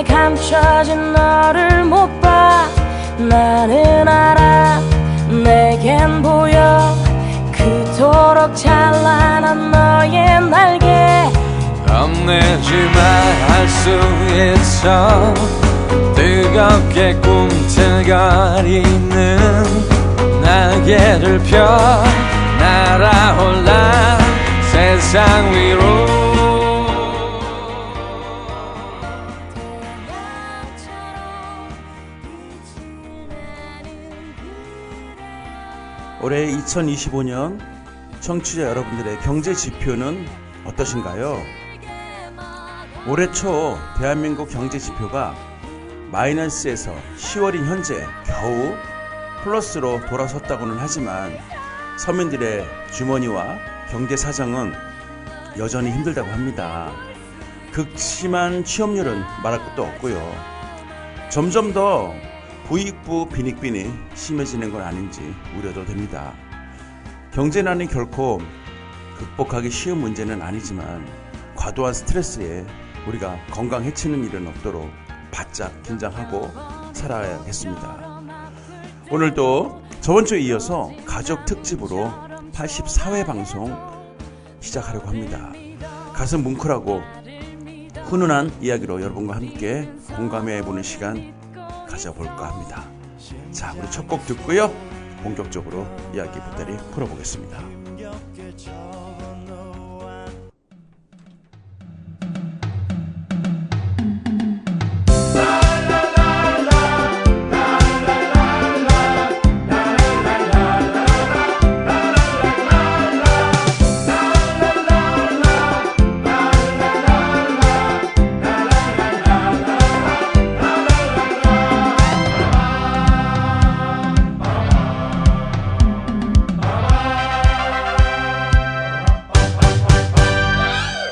속에 감춰진 너를 못 봐. 나는 알아 내겐 보여 그토록 찬란한 너의 날개. 겁내지마 할 수 있어 뜨겁게 꿈틀거리는 날개를 펴 날아올라 세상 위로. 올해 2025년 청취자 여러분들의 경제 지표는 어떠신가요? 올해 초 대한민국 경제 지표가 마이너스에서 10월인 현재 겨우 플러스로 돌아섰다고는 하지만 서민들의 주머니와 경제 사정은 여전히 힘들다고 합니다. 극심한 취업률은 말할 것도 없고요. 점점 더 부익부 빈익빈이 심해지는 건 아닌지 우려도 됩니다. 경제난이 결코 극복하기 쉬운 문제는 아니지만 과도한 스트레스에 우리가 건강 해치는 일은 없도록 바짝 긴장하고 살아야겠습니다. 오늘도 저번주에 이어서 가족 특집으로 84회 방송 시작하려고 합니다. 가슴 뭉클하고 훈훈한 이야기로 여러분과 함께 공감해보는 시간 가져볼까 합니다. 자, 우리 첫 곡 듣고요. 본격적으로 이야기 보따리 풀어보겠습니다.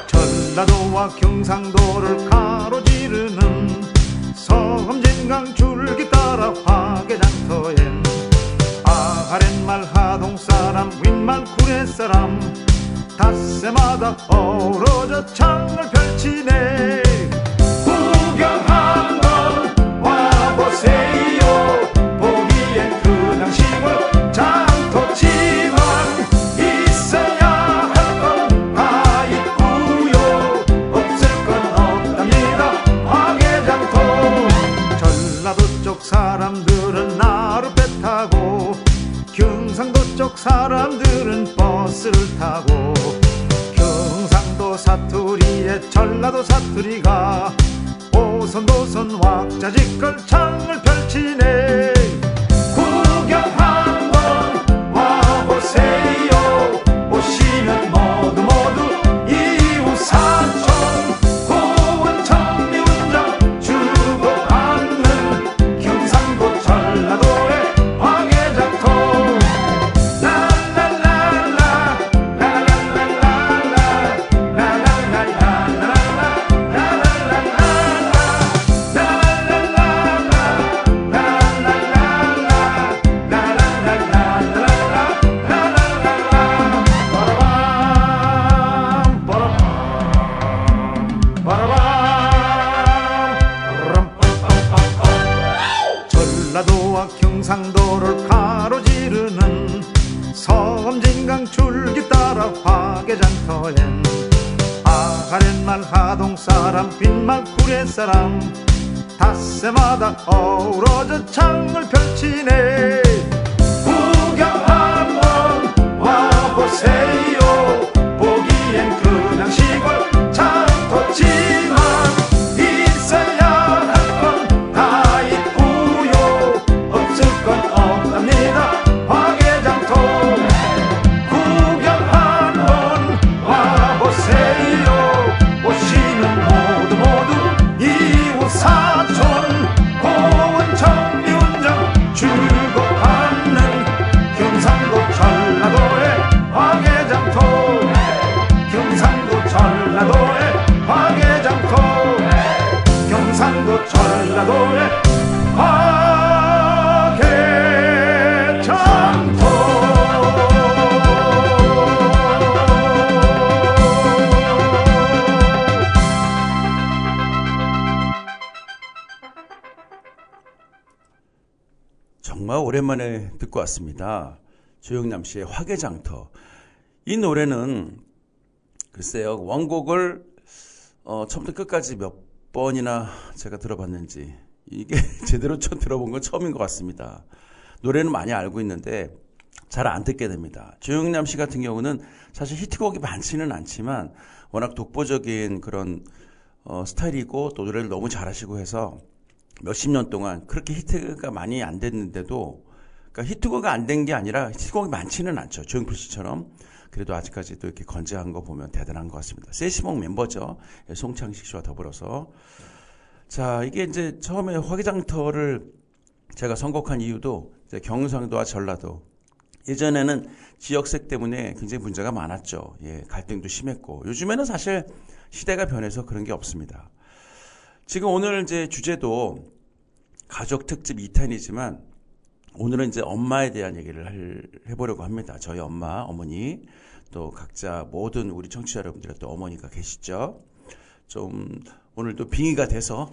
전라도와 경상도를 가로지르는 섬진강 줄기 따라 화개장터엔 아랫말 하동사람 윗말 구례사람 닷새마다 어우러져 창을 펼치네. 구경 한번 와보세요. 보기엔 그냥 시골 장터지만 있어야 할 건 다 있고요. 없을 건 없답니다. 화개장터. 전라도 쪽 사람들은 나룻배 타고 경상도 쪽 사람들은 버스를 타고 경상도 사투리에 전라도 사투리가 오손도손 왁자지껄 창을 펼치네. 구경 한번 와보세요. 오시면 모두 이웃 사촌 고운 청미운정 주고받는 경상도 전라도의 화개장터. 전라도와 경상도를 가로지르는 섬진강 줄기 따라 화개장터엔 아랫말 하동사람 윗말 구례사람 닷새마다 어우러져 창을 펼치네. 구경 한번 와보세요. 보기엔 그냥 시골 장터지만 있어야 할 건 다 있고요. 없을 건 없답니다. 화개장터. 구경 한번 와보세요. 오시면 모두 이웃 사촌 고운 청미운정 정말 오랜만에 듣고 왔습니다. 조영남 씨의 화개장터. 이 노래는 글쎄요, 원곡을 처음부터 끝까지 몇 번이나 제가 들어봤는지 이게 제대로 들어본 건 처음인 것 같습니다. 노래는 많이 알고 있는데 잘 안 듣게 됩니다. 조영남 씨 같은 경우는 사실 히트곡이 많지는 않지만 워낙 독보적인 그런 스타일이고 또 노래를 너무 잘하시고 해서 몇십 년 동안 그렇게 히트가 많이 안 됐는데도, 그러니까 히트곡이 안 된 게 아니라 히트곡이 많지는 않죠. 조용필 씨처럼. 그래도 아직까지도 이렇게 건재한 거 보면 대단한 것 같습니다. 세시몽 멤버죠. 송창식 씨와 더불어서. 자, 이게 이제 처음에 화개장터를 제가 선곡한 이유도 이제 경상도와 전라도. 예전에는 지역색 때문에 굉장히 문제가 많았죠. 예, 갈등도 심했고. 요즘에는 사실 시대가 변해서 그런 게 없습니다. 지금 오늘 이제 주제도 가족 특집 2탄이지만 오늘은 이제 엄마에 대한 얘기를 해보려고 합니다. 저희 엄마, 어머니, 또 각자 모든 우리 청취자 여러분들의 또 어머니가 계시죠. 좀 오늘도 빙의가 돼서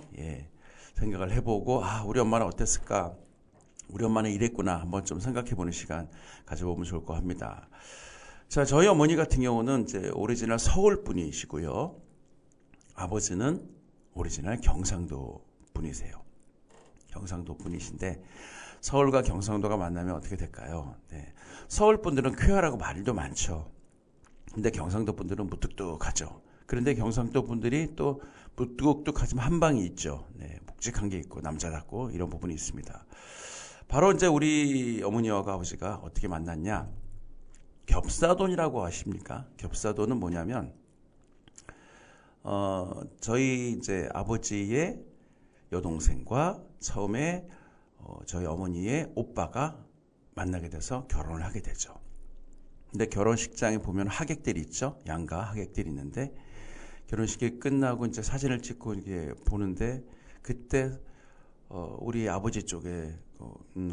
생각을 해보고, 우리 엄마는 어땠을까? 우리 엄마는 이랬구나. 한번 좀 생각해보는 시간 가져보면 좋을 것 합니다. 자, 저희 어머니 같은 경우는 이제 오리지널 서울 분이시고요. 아버지는 오리지널 경상도 분이세요. 경상도 분이신데 서울과 경상도가 만나면 어떻게 될까요? 네. 서울 분들은 쾌활하고 말도 많죠. 근데 경상도 분들은 무뚝뚝하죠. 그런데 경상도 분들이 또 무뚝뚝하지만 한 방이 있죠. 네, 묵직한 게 있고 남자답고 이런 부분이 있습니다. 바로 이제 우리 어머니와 아버지가 어떻게 만났냐? 겹사돈이라고 아십니까? 겹사돈은 뭐냐면 저희 이제 아버지의 여동생과 처음에 저희 어머니의 오빠가 만나게 돼서 결혼을 하게 되죠. 근데 결혼식장에 보면 하객들이 있죠. 양가 하객들이 있는데 결혼식이 끝나고 이제 사진을 찍고 이게 보는데 그때 우리 아버지 쪽에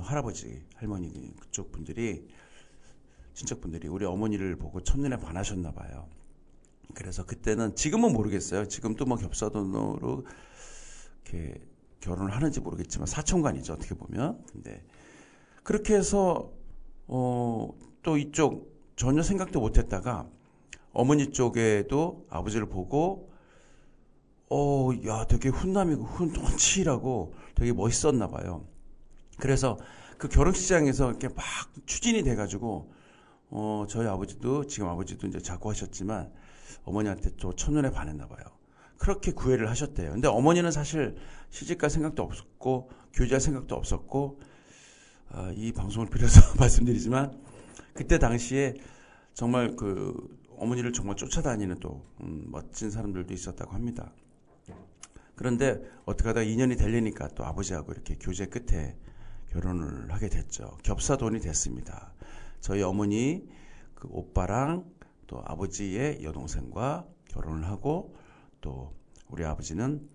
할아버지, 할머니 그쪽 분들이 친척분들이 우리 어머니를 보고 첫눈에 반하셨나 봐요. 그래서 그때는 지금은 모르겠어요. 지금도 뭐 겹사돈으로 이렇게 결혼을 하는지 모르겠지만 사촌간이죠, 어떻게 보면. 근데 그렇게 해서 또 이쪽 전혀 생각도 못했다가 어머니 쪽에도 아버지를 보고 야, 되게 훈남이고 훈치라고 되게 멋있었나 봐요. 그래서 그 결혼식장에서 이렇게 막 추진이 돼가지고 저희 아버지도 지금 아버지도 이제 자꾸 하셨지만 어머니한테 또 첫눈에 반했나 봐요. 그렇게 구애를 하셨대요. 근데 어머니는 사실 시집갈 생각도 없었고 교제할 생각도 없었고 이 방송을 빌어서 말씀드리지만 그때 당시에 정말 그 어머니를 정말 쫓아다니는 또 멋진 사람들도 있었다고 합니다. 그런데 어떻게 하다가 인연이 되려니까 또 아버지하고 이렇게 교제 끝에 결혼을 하게 됐죠. 겹사돈이 됐습니다. 저희 어머니 그 오빠랑 또 아버지의 여동생과 결혼을 하고 또 우리 아버지는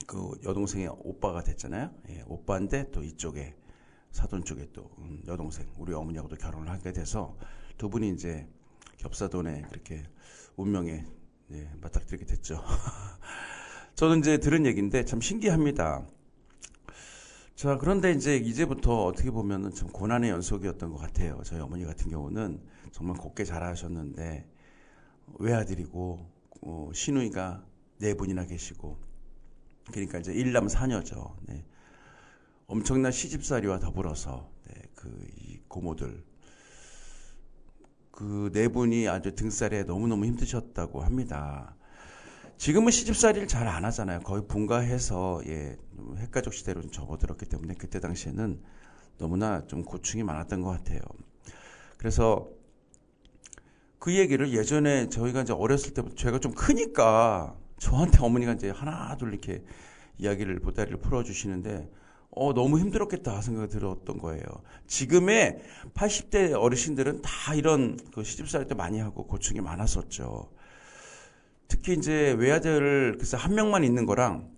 그 여동생의 오빠가 됐잖아요. 예, 오빠인데 또 이쪽에 사돈 쪽에 또 여동생 우리 어머니하고도 결혼을 하게 돼서 두 분이 이제 겹사돈에 그렇게 운명에 맞닥뜨리게 됐죠. 저는 이제 들은 얘기인데 참 신기합니다. 자, 그런데 이제부터 어떻게 보면은 참 고난의 연속이었던 것 같아요. 저희 어머니 같은 경우는 정말 곱게 자라셨는데 외아들이고 시누이가 4분이나 계시고 그러니까 이제 일남 사녀죠. 네. 엄청난 시집살이와 더불어서 이 고모들 그 4분이 아주 등살에 너무너무 힘드셨다고 합니다. 지금은 시집살이를 잘 안 하잖아요. 거의 분가해서 핵가족 시대로 접어들었기 때문에 그때 당시에는 너무나 좀 고충이 많았던 것 같아요. 그래서 그 얘기를 예전에 저희가 이제 어렸을 때부터 제가 좀 크니까 저한테 어머니가 이제 하나 둘 이렇게 이야기를 보따리를 풀어주시는데 너무 힘들었겠다 생각이 들었던 거예요. 지금의 80대 어르신들은 다 이런 그 시집살이 때 많이 하고 고충이 많았었죠. 특히 이제 외아들 글쎄 한 명만 있는 거랑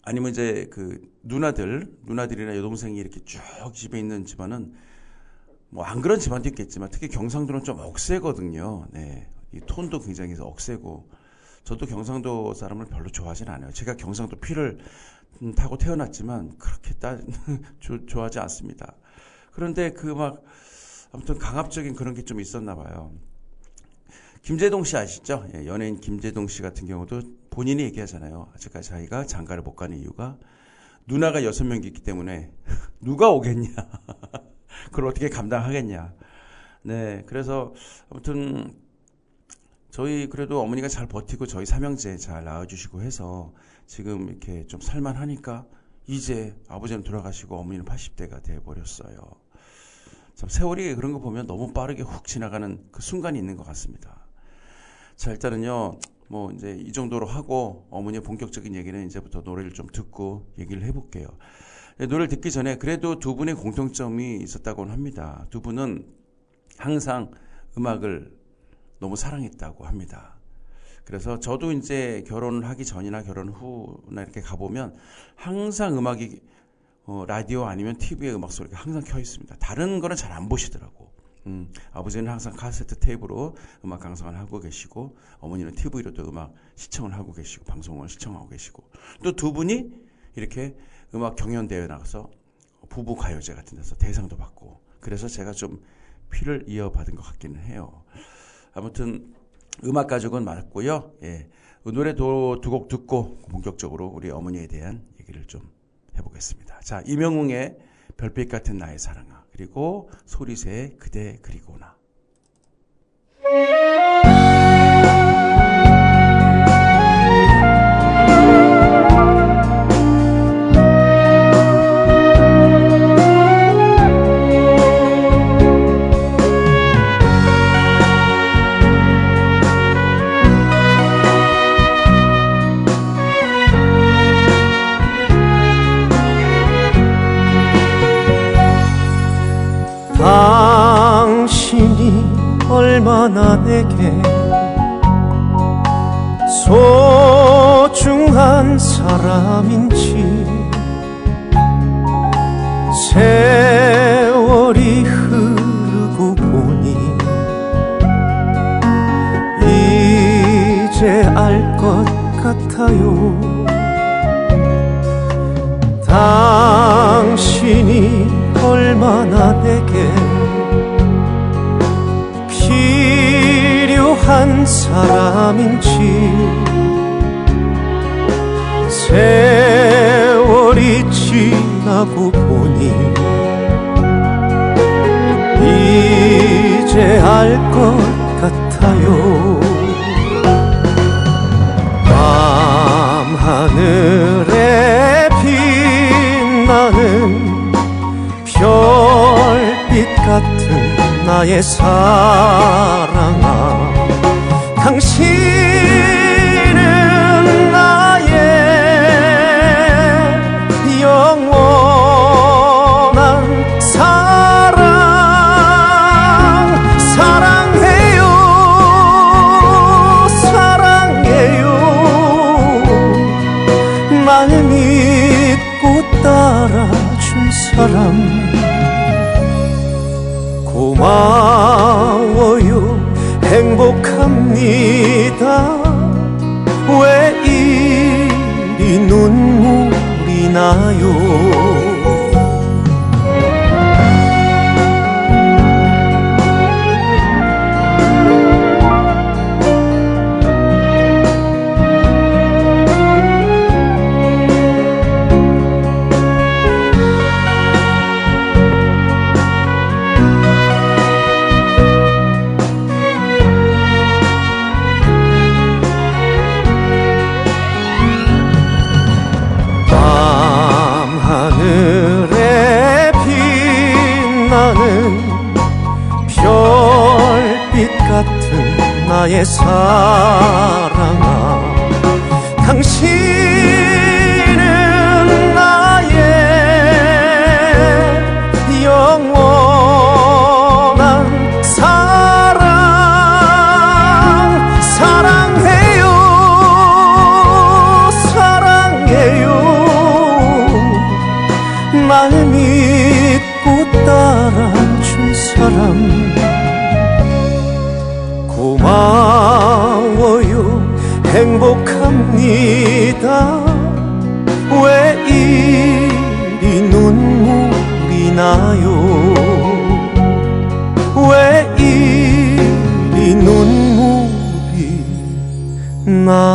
아니면 이제 그 누나들이나 여동생이 이렇게 쭉 집에 있는 집안은 뭐 안 그런 집안도 있겠지만 특히 경상도는 좀 억세거든요. 네. 이 톤도 굉장히 억세고 저도 경상도 사람을 별로 좋아하진 않아요. 제가 경상도 피를 타고 태어났지만 그렇게 좋아하지 않습니다. 그런데 아무튼 강압적인 그런 게 좀 있었나 봐요. 김재동 씨 아시죠? 예, 연예인 김재동 씨 같은 경우도 본인이 얘기하잖아요. 아직까지 자기가 장가를 못 가는 이유가 누나가 6명이 있기 때문에 누가 오겠냐. 그걸 어떻게 감당하겠냐. 네, 그래서 아무튼 저희 그래도 어머니가 잘 버티고 저희 삼형제 잘 낳아주시고 해서 지금 이렇게 좀 살만하니까 이제 아버지는 돌아가시고 어머니는 80대가 돼버렸어요. 참 세월이 그런 거 보면 너무 빠르게 훅 지나가는 그 순간이 있는 것 같습니다. 자, 일단은요, 뭐 이제 이 정도로 하고 어머니의 본격적인 얘기는 이제부터 노래를 좀 듣고 얘기를 해볼게요. 노래를 듣기 전에 그래도 두 분의 공통점이 있었다고는 합니다. 두 분은 항상 음악을 너무 사랑했다고 합니다. 그래서 저도 이제 결혼을 하기 전이나 결혼 후나 이렇게 가보면 항상 음악이 라디오 아니면 TV에 음악 소리가 항상 켜 있습니다. 다른 거는 잘 안 보시더라고. 아버지는 항상 카세트 테이프로 음악 감상을 하고 계시고 어머니는 TV로도 음악 시청을 하고 계시고 방송을 시청하고 계시고 또 두 분이 이렇게 음악 경연대회에 나가서 부부 가요제 같은 데서 대상도 받고 그래서 제가 좀 피를 이어받은 것 같기는 해요. 아무튼 음악 가족은 많았고요. 예, 노래도 두 곡 듣고 본격적으로 우리 어머니에 대한 얘기를 좀 해보겠습니다. 자, 이명웅의 별빛 같은 나의 사랑아 그리고 소리새의 그대 그리고나. 당신이 얼마나 내게 소중한 사람인지 세월이 흐르고 보니 이제 알 것 같아요. 당신이 얼마나 내게 필요한 사람인지 세월이 지나고 보니 이제 알 것 같아요. 밤하늘에 빛나는 별빛 같은 나의 사랑아 당신은 나의 영원한 사랑 사랑해요 사랑해요 날 믿고 따라준 사람 고마워요 행복합니다 왜 이리 눈물이 나요. 하늘에 빛나는 별빛 같은 나의 사랑아 당신은 나의 영원한 사랑 사랑해요 사랑해요 날 믿고 따라준 사람 고마워요 행복합니다 왜 있나요? 왜 이리 눈물이 나요?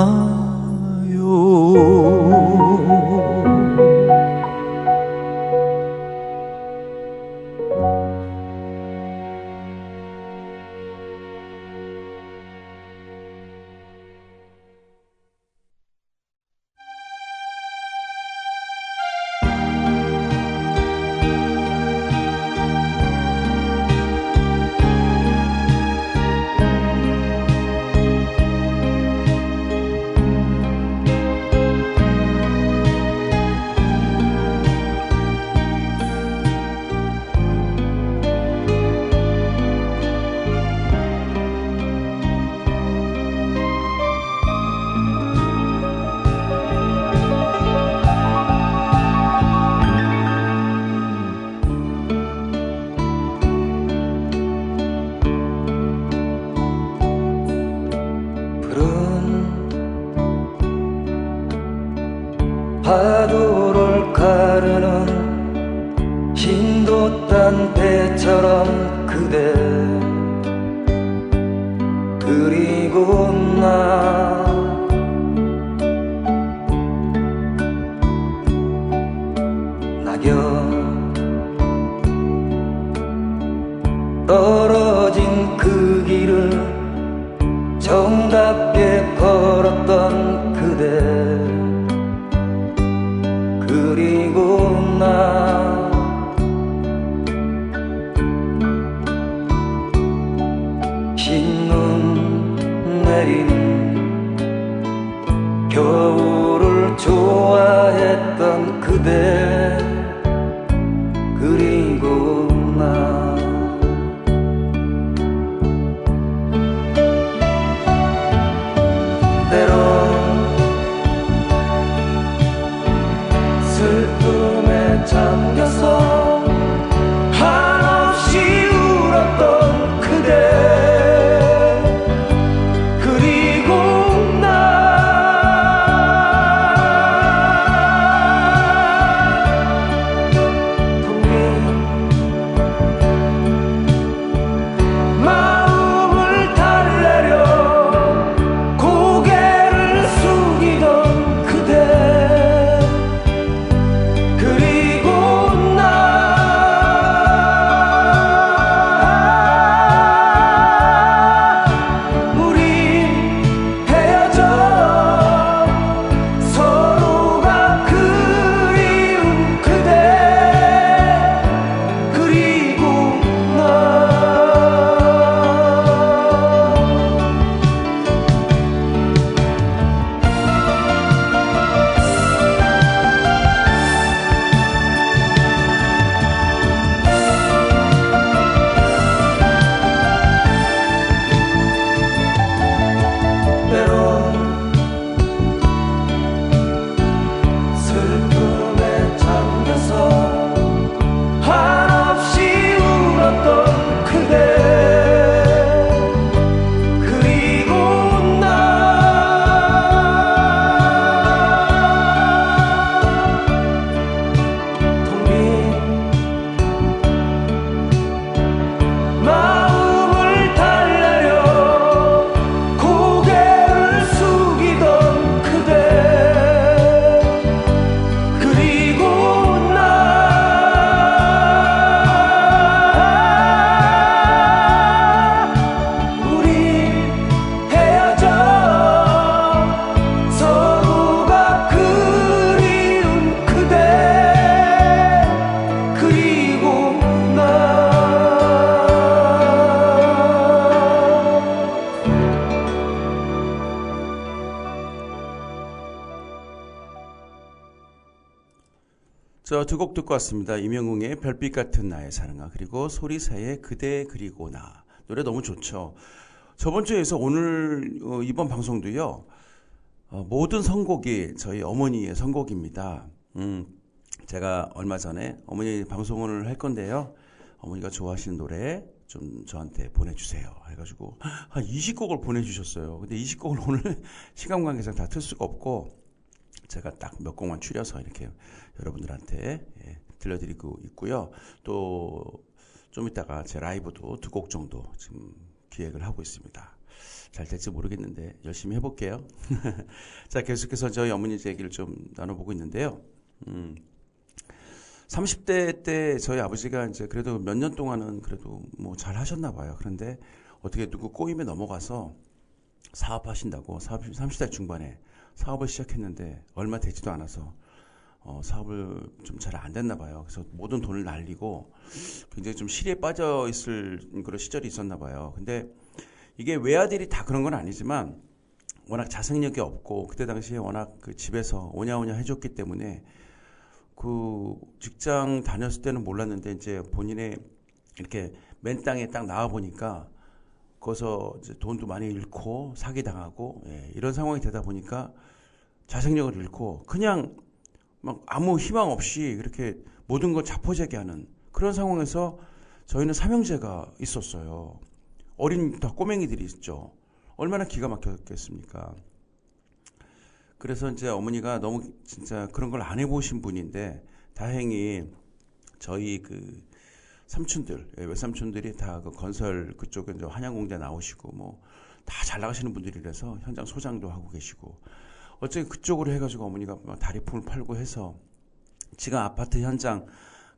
파도를 가르는 힘도 딴 배처럼 그대 그리고 나 낙엽 떨어진 그 길을 정답게 걸었던 그대 그리고 나 흰눈 내린 겨울을 좋아했던 그대 그리고 나 때론 슬픔에 잠겨서 한없이 울었던 그대 그리고 나 텅빈 마음을 달래려 고개를 숙이던 그대 그리고 나 우리 헤어져 서로가 그리운 그대 그리고 나 때론 슬픔에 잠겨서 한없이 울었던 그대 그리고 나 텅빈 마음을 달래려 고개를 숙이던 그대 그리고 나 우리 헤어져 서로가 그리운 그대 그리고 나 저 두 곡 듣고 왔습니다. 임영웅의 별빛 같은 나의 사랑아 그리고 소리사의 그대 그리고 나 노래 너무 좋죠. 저번 주에서 오늘 이번 방송도요. 모든 선곡이 저희 어머니의 선곡입니다. 제가 얼마 전에 어머니 방송을 할 건데요. 어머니가 좋아하시는 노래 좀 저한테 보내주세요 해가지고 한 20곡을 보내주셨어요. 근데 20곡을 오늘 시간 관계상 다 틀 수가 없고 제가 딱 몇 곡만 추려서 이렇게 여러분들한테 들려드리고 있고요. 또 좀 이따가 제 라이브도 2곡 정도 지금 기획을 하고 있습니다. 잘 될지 모르겠는데 열심히 해볼게요. 자, 계속해서 저희 어머니 얘기를 좀 나눠보고 있는데요. 30대 때 저희 아버지가 이제 그래도 몇 년 동안은 그래도 뭐 잘 하셨나 봐요. 그런데 어떻게 누구 꼬임에 넘어가서 사업하신다고 30대 중반에 사업을 시작했는데 얼마 되지도 않아서 사업을 좀 잘 안 됐나 봐요. 그래서 모든 돈을 날리고 굉장히 좀 실에 빠져 있을 그런 시절이 있었나 봐요. 근데 이게 외아들이 다 그런 건 아니지만 워낙 자생력이 없고 그때 당시에 워낙 그 집에서 오냐오냐 해줬기 때문에 그 직장 다녔을 때는 몰랐는데 이제 본인의 이렇게 맨 땅에 딱 나와 보니까 거기서 이제 돈도 많이 잃고 사기당하고 이런 상황이 되다 보니까 자생력을 잃고 그냥 막 아무 희망 없이 그렇게 모든 걸 자포자기 하는 그런 상황에서 저희는 삼형제가 있었어요. 어린 다 꼬맹이들이 있죠. 얼마나 기가 막혔겠습니까? 그래서 이제 어머니가 너무 진짜 그런 걸 안 해보신 분인데 다행히 저희 그 삼촌들, 외삼촌들이 다 그 건설 그쪽에 이제 한양공대 나오시고 뭐 다 잘 나가시는 분들이라서 현장 소장도 하고 계시고 어쨌든 그쪽으로 해가지고 어머니가 다리품을 팔고 해서 지금 아파트 현장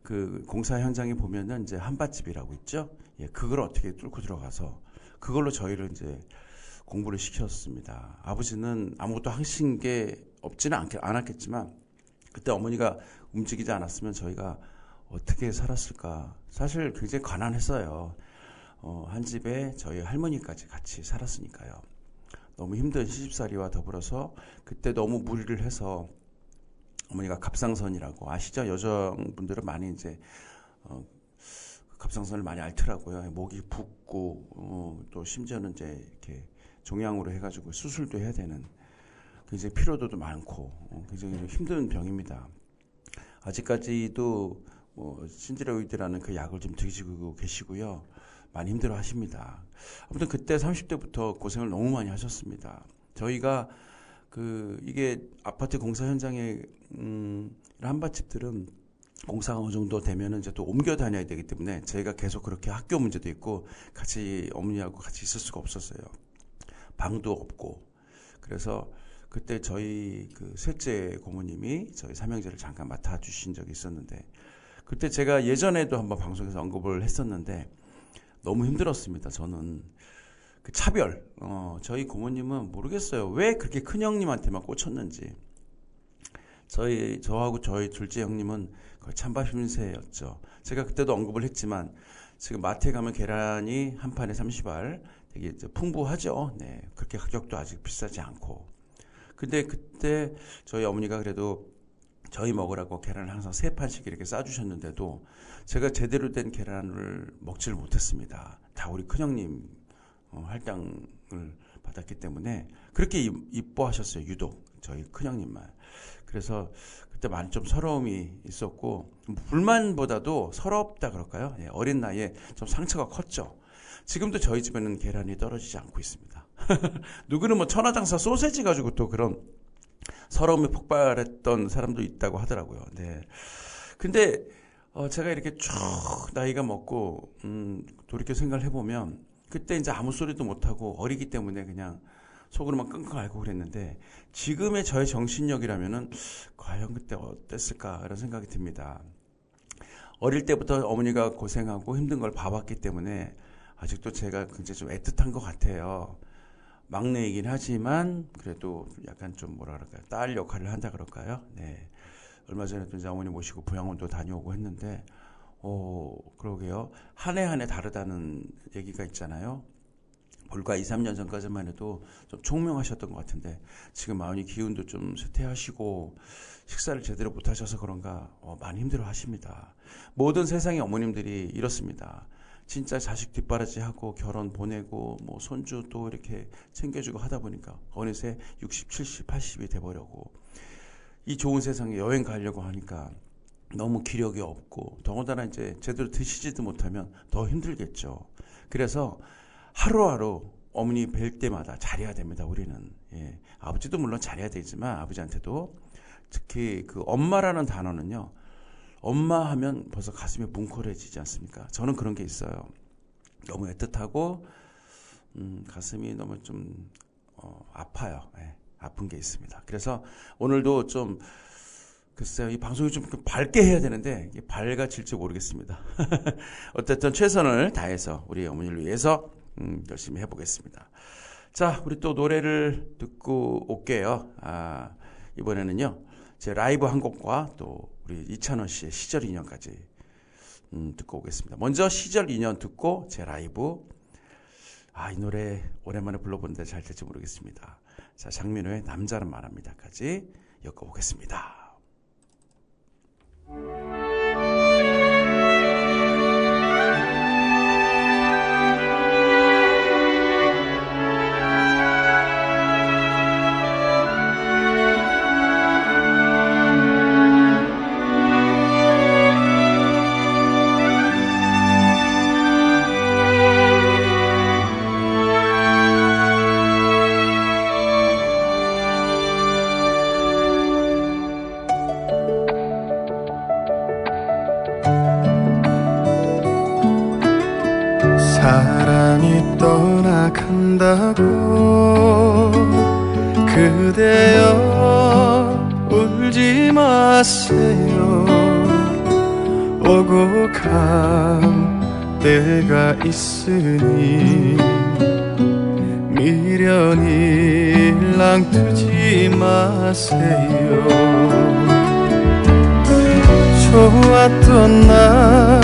그 공사 현장에 보면은 이제 한밭집이라고 있죠. 그걸 어떻게 뚫고 들어가서 그걸로 저희를 이제 공부를 시켰습니다. 아버지는 아무것도 하신 게 없지는 않았겠지만 그때 어머니가 움직이지 않았으면 저희가 어떻게 살았을까. 사실 굉장히 가난했어요. 한 집에 저희 할머니까지 같이 살았으니까요. 너무 힘든 시집살이와 더불어서 그때 너무 무리를 해서 어머니가 갑상선이라고 아시죠? 여성분들은 많이 이제 갑상선을 많이 앓더라고요. 목이 붓고 또 심지어는 이제 이렇게 종양으로 해가지고 수술도 해야 되는 굉장히 피로도도 많고 굉장히 힘든 병입니다. 아직까지도 뭐 신지로이드라는 그 약을 좀 드시고 계시고요. 많이 힘들어 하십니다. 아무튼 그때 30대부터 고생을 너무 많이 하셨습니다. 저희가 이게 아파트 공사 현장에 한밭집들은 공사가 어느 정도 되면은 이제 또 옮겨 다녀야 되기 때문에 저희가 계속 그렇게 학교 문제도 있고 같이 어머니하고 같이 있을 수가 없었어요. 방도 없고. 그래서 그때 저희 그 셋째 고모님이 저희 삼형제를 잠깐 맡아주신 적이 있었는데 그때 제가 예전에도 한번 방송에서 언급을 했었는데 너무 힘들었습니다. 저는 그 차별. 저희 고모님은 모르겠어요. 왜 그렇게 큰 형님한테만 꽂혔는지. 저하고 저희 둘째 형님은 거의 찬밥 힘세였죠. 제가 그때도 언급을 했지만 지금 마트에 가면 계란이 한 판에 30알 되게 이제 풍부하죠. 네. 그렇게 가격도 아직 비싸지 않고. 근데 그때 저희 어머니가 그래도 저희 먹으라고 계란을 항상 3판씩 이렇게 싸주셨는데도 제가 제대로 된 계란을 먹지를 못했습니다. 다 우리 큰형님 할당을 받았기 때문에 그렇게 이뻐하셨어요. 유독 저희 큰형님만. 그래서 그때 많이 좀 서러움이 있었고 불만보다도 서럽다 그럴까요? 어린 나이에 좀 상처가 컸죠. 지금도 저희 집에는 계란이 떨어지지 않고 있습니다. 누구는 뭐 천하장사 소세지 가지고 또 그런 서러움이 폭발했던 사람도 있다고 하더라고요. 네. 근데 제가 이렇게 쭉 나이가 먹고 돌이켜 생각을 해보면 그때 이제 아무 소리도 못하고 어리기 때문에 그냥 속으로만 끙끙 앓고 그랬는데 지금의 저의 정신력이라면은 과연 그때 어땠을까 이런 생각이 듭니다. 어릴 때부터 어머니가 고생하고 힘든 걸 봐왔기 때문에 아직도 제가 굉장히 좀 애틋한 것 같아요. 막내이긴 하지만 그래도 약간 좀 뭐라 그럴까요? 딸 역할을 한다 그럴까요? 네. 얼마 전에도 이제 어머니 모시고 부양원도 다녀오고 했는데 그러게요. 한 해 한 해 다르다는 얘기가 있잖아요. 불과 2, 3년 전까지만 해도 좀 총명하셨던 것 같은데 지금 마흔이 기운도 좀 쇠퇴하시고 식사를 제대로 못하셔서 그런가 많이 힘들어 하십니다. 모든 세상의 어머님들이 이렇습니다. 진짜 자식 뒷바라지하고 결혼 보내고 뭐 손주 또 이렇게 챙겨주고 하다 보니까 어느새 60, 70, 80이 돼버려고 이 좋은 세상에 여행 가려고 하니까 너무 기력이 없고 더군다나 이제 제대로 드시지도 못하면 더 힘들겠죠. 그래서 하루하루 어머니 뵐 때마다 잘해야 됩니다. 우리는 아버지도 물론 잘해야 되지만 아버지한테도 특히 그 엄마라는 단어는요 엄마 하면 벌써 가슴이 뭉클해지지 않습니까? 저는 그런 게 있어요. 너무 애틋하고 가슴이 너무 좀 아파요. 네, 아픈 게 있습니다. 그래서 오늘도 좀 글쎄요, 이 방송이 좀 밝게 해야 되는데 이게 밝아질지 모르겠습니다. 어쨌든 최선을 다해서 우리 어머니를 위해서 열심히 해보겠습니다. 자, 우리 또 노래를 듣고 올게요. 이번에는요, 제 라이브 한 곡과 또 우리 이찬원 씨의 시절 인연까지 듣고 오겠습니다. 먼저 시절 인연 듣고 제 라이브. 이 노래 오랜만에 불러보는데 잘 될지 모르겠습니다. 자, 장민호의 남자는 말합니다까지 엮어보겠습니다. 사랑이 떠나간다고 그대여 울지 마세요. 오고 간 때가 있으니 미련이 랑두지 마세요. 좋았던 날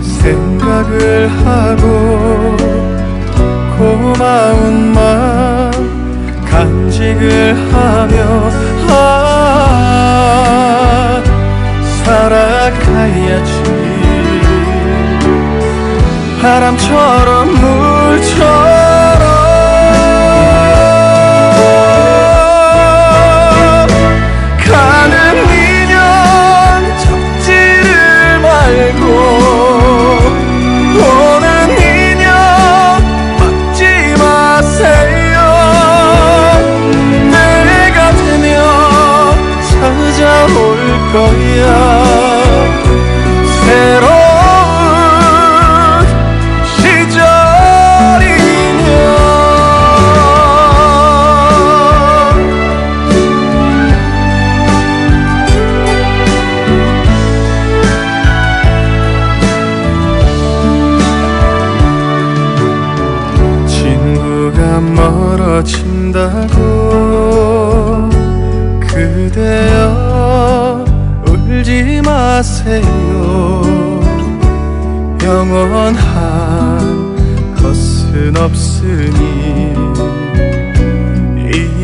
생각을 하고 고마운 마음 간직을 하며 살아가야지. 바람처럼 물처럼 가는 인연 잡지를 말고 오는 인연 막지 마세요. 내가 되면 찾아올 거야. 새로운 시절이면 친구가 멀어진다고 그대여 울지 마세요. 영원한 것은 없으니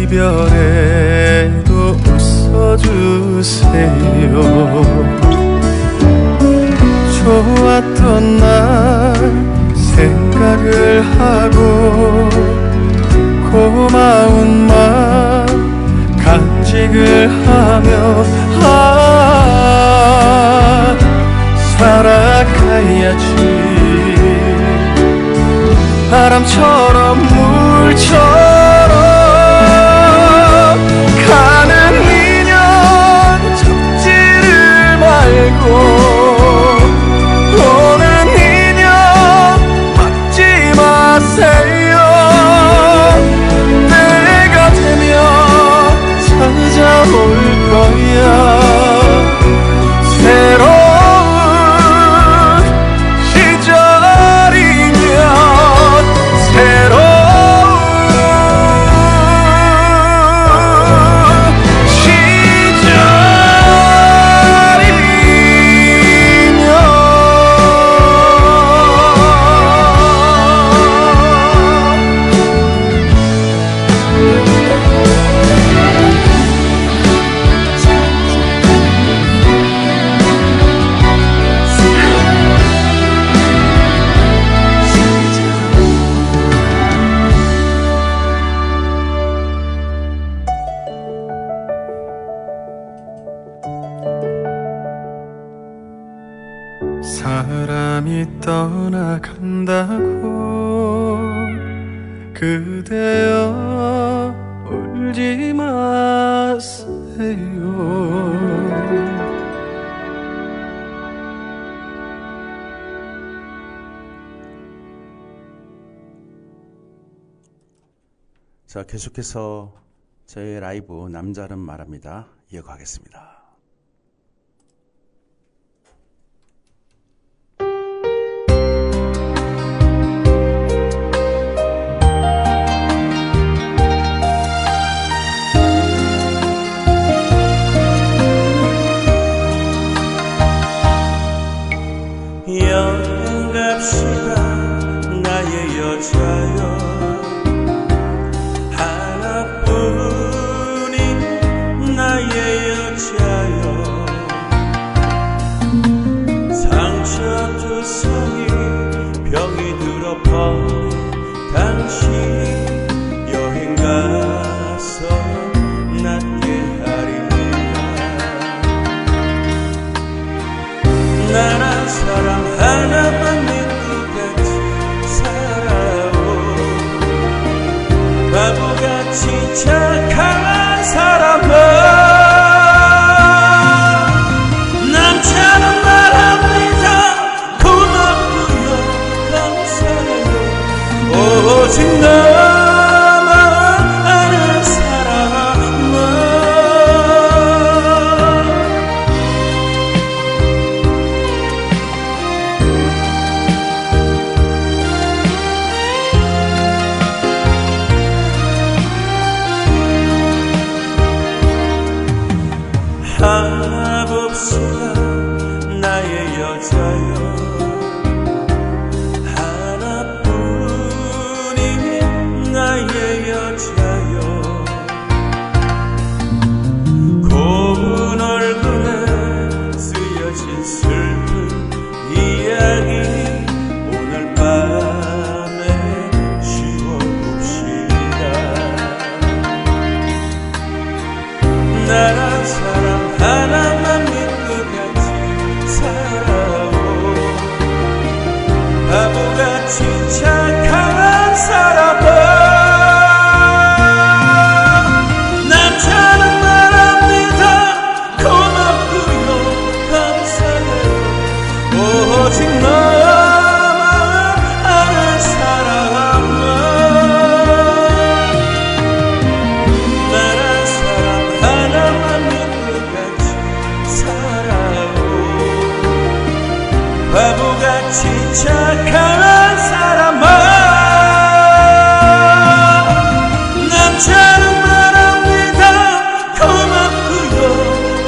이별에도 웃어주세요. 좋았던 날 생각을 하고 고마운 마음 간직을 하며 살아가야지. 바람처럼 물처럼 가는 인연 잡지를 말고 오는 인연 막지 마세요. 내가 되면 찾아올 거야. 새로운 시절이면 새로운 사람이 떠나간다고 그대여 울지 마세요. 자, 계속해서 저희 라이브 남자는 말합니다. 이어가겠습니다. 여행 갑시다 나의 여자여 하나뿐인 나의 여자여 상처투성이 병이 들어버린 당신 여행 가서 낫게 하리라 나란 사람 하나만 믿고 같이 살아오 바보같이 착한 사람은 남자는 말합니다 고맙고요 감사해요 오직 나만 아는 사람은 하봅시다 나의 여자여 하나뿐인 나의 여자여 고운 얼굴에 쓰여진 슬픈 이야기 오늘 밤에 쉬어봅시다 나란 사람 하나만 믿고 같이 살아오 바보같이 착한 사람은 남자는 말합니다 고맙고요 감사해요 오직 너만 아는 사람은 나란 사람 하나만 믿고 같이 살아오 바보같이 착한 사람아 남자는 말합니다 고맙고요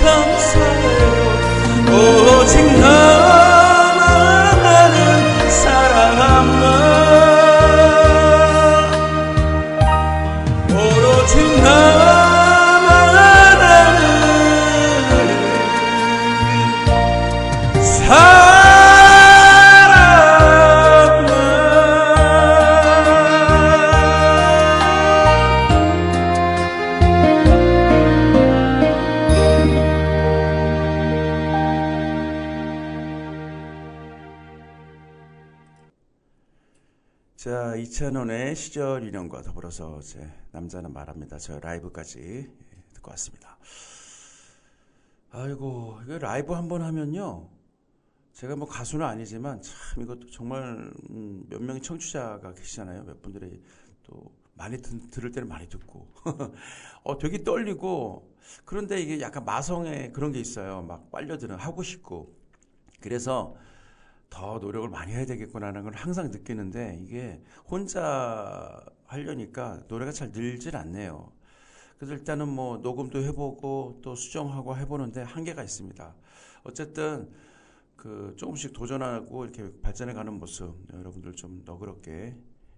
감사해요 오직 너만 아는 사람아 오로지 나만 아는 자, 이찬원의 시절 인연과 더불어서 이제 남자는 말합니다. 저 라이브까지 듣고 왔습니다. 아이고, 이거 라이브 한번 하면요. 제가 뭐 가수는 아니지만 참 이것도 정말 몇 명의 청취자가 계시잖아요. 몇 분들이 또 많이 들을 때는 많이 듣고 되게 떨리고 그런데 이게 약간 마성의 그런 게 있어요. 막 빨려드는 하고 싶고 그래서 더 노력을 많이 해야 되겠구나라는 걸 항상 느끼는데 이게 혼자 하려니까 노래가 잘 늘질 않네요. 그래서 일단은 뭐 녹음도 해보고 또 수정하고 해보는데 한계가 있습니다. 어쨌든 그 조금씩 도전하고 이렇게 발전해 가는 모습 여러분들 좀 너그럽게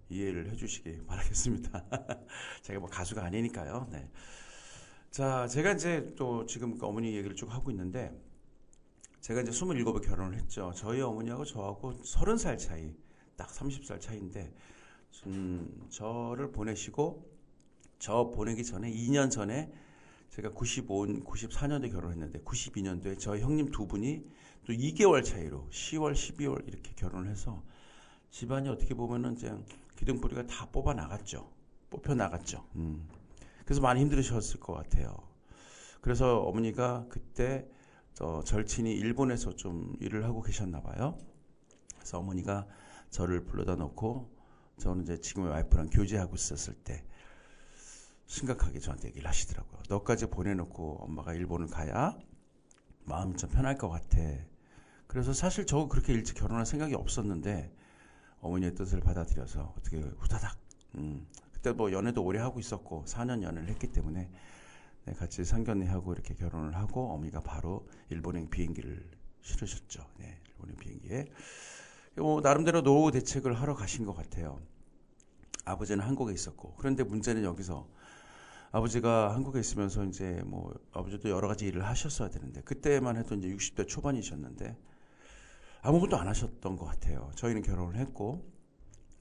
이해를 해주시기 바라겠습니다. 제가 뭐 가수가 아니니까요. 네. 자, 제가 이제 또 지금 그 어머니 얘기를 쭉 하고 있는데 제가 이제 27에 결혼을 했죠. 저희 어머니하고 저하고 30살 차이, 딱 30살 차이인데 저를 보내시고 저 보내기 전에 2년 전에 제가 94년도에 결혼했는데 92년도에 저희 형님 두 분이 또 2개월 차이로 10월, 12월 이렇게 결혼을 해서 집안이 어떻게 보면은 이제 기둥뿌리가 다 뽑혀 나갔죠. 그래서 많이 힘들으셨을 것 같아요. 그래서 어머니가 그때 절친이 일본에서 좀 일을 하고 계셨나 봐요. 그래서 어머니가 저를 불러다 놓고 저는 이제 지금의 와이프랑 교제하고 있었을 때 심각하게 저한테 얘기를 하시더라고요. 너까지 보내놓고 엄마가 일본을 가야 마음이 좀 편할 것 같아. 그래서 사실 저 그렇게 일찍 결혼할 생각이 없었는데 어머니의 뜻을 받아들여서 어떻게 후다닥 그때 뭐 연애도 오래 하고 있었고 4년 연애를 했기 때문에 네, 같이 상견례하고 이렇게 결혼을 하고 어머니가 바로 일본행 비행기를 실으셨죠. 네, 일본행 비행기에 뭐 나름대로 노후 대책을 하러 가신 것 같아요. 아버지는 한국에 있었고 그런데 문제는 여기서 아버지가 한국에 있으면서 이제 뭐 아버지도 여러 가지 일을 하셨어야 되는데 그때만 해도 이제 60대 초반이셨는데 아무것도 안 하셨던 것 같아요. 저희는 결혼을 했고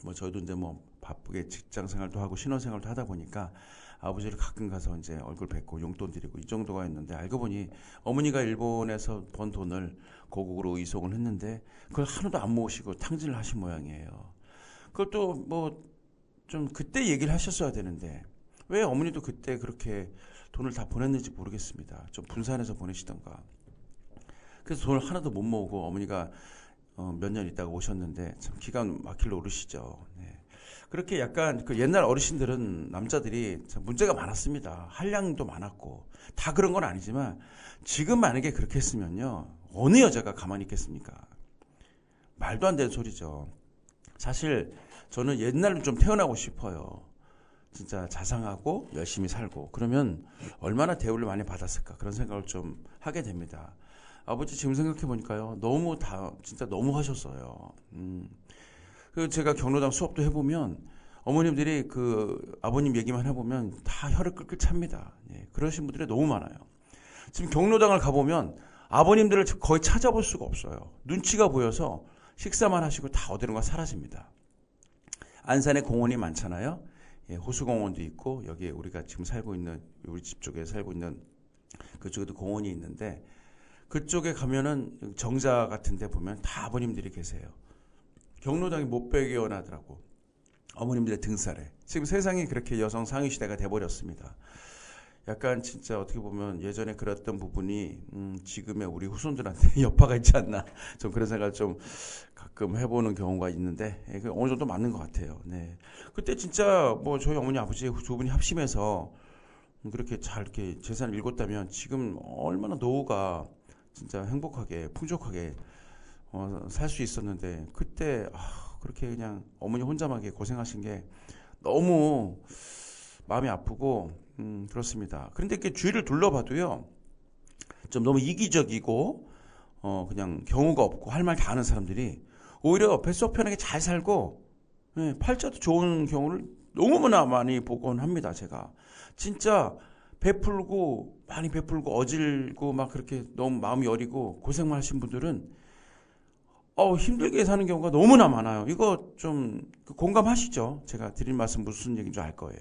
뭐 저희도 이제 뭐 바쁘게 직장 생활도 하고 신혼 생활도 하다 보니까 아버지를 가끔 가서 이제 얼굴 뵙고 용돈 드리고 이 정도가 있는데 알고 보니 어머니가 일본에서 번 돈을 고국으로 이송을 했는데 그걸 하나도 안 모으시고 탕진을 하신 모양이에요. 그것도 뭐 좀 그때 얘기를 하셨어야 되는데 왜 어머니도 그때 그렇게 돈을 다 보냈는지 모르겠습니다. 좀 분산해서 보내시던가. 그래서 돈을 하나도 못 모으고 어머니가 몇 년 있다가 오셨는데 참 기가 막힐 노릇이죠. 네. 그렇게 약간 그 옛날 어르신들은 남자들이 참 문제가 많았습니다. 한량도 많았고 다 그런 건 아니지만 지금 만약에 그렇게 했으면요 어느 여자가 가만히 있겠습니까? 말도 안 되는 소리죠. 사실 저는 옛날로 좀 태어나고 싶어요. 진짜 자상하고 열심히 살고 그러면 얼마나 대우를 많이 받았을까 그런 생각을 좀 하게 됩니다. 아버지 지금 생각해 보니까요 너무 다 진짜 너무 하셨어요. 그 제가 경로당 수업도 해보면 어머님들이 그 아버님 얘기만 해보면 다 혀를 끌끌 찹니다. 예, 그러신 분들이 너무 많아요. 지금 경로당을 가보면 아버님들을 거의 찾아볼 수가 없어요. 눈치가 보여서 식사만 하시고 다 어디론가 사라집니다. 안산에 공원이 많잖아요. 예, 호수공원도 있고 여기에 우리가 지금 살고 있는 우리 집 쪽에 살고 있는 그쪽에도 공원이 있는데 그쪽에 가면은 정자 같은 데 보면 다 아버님들이 계세요. 경로당이 못 배겨나더라고. 어머님들의 등살에. 지금 세상이 그렇게 여성 상위 시대가 돼버렸습니다. 약간 진짜 어떻게 보면 예전에 그랬던 부분이 지금의 우리 후손들한테 여파가 있지 않나 좀 그런 생각을 좀 가끔 해보는 경우가 있는데 어느 정도 맞는 것 같아요. 네. 그때 진짜 뭐 저희 어머니 아버지 두 분이 합심해서 그렇게 잘 이렇게 재산을 읽었다면 지금 얼마나 노후가 진짜 행복하게 풍족하게 살 수 있었는데 그때 그렇게 그냥 어머니 혼자만게 고생하신 게 너무 마음이 아프고 그렇습니다. 그런데 이렇게 주위를 둘러봐도요 좀 너무 이기적이고 그냥 경우가 없고 할 말 다 하는 사람들이 오히려 뱃속 편하게 잘 살고 팔자도 좋은 경우를 너무나 많이 보곤 합니다. 제가 진짜 베풀고 많이 베풀고 어질고 막 그렇게 너무 마음이 여리고 고생만 하신 분들은 힘들게 사는 경우가 너무나 많아요. 이거 좀 공감하시죠? 제가 드린 말씀 무슨 얘기인지 알 거예요.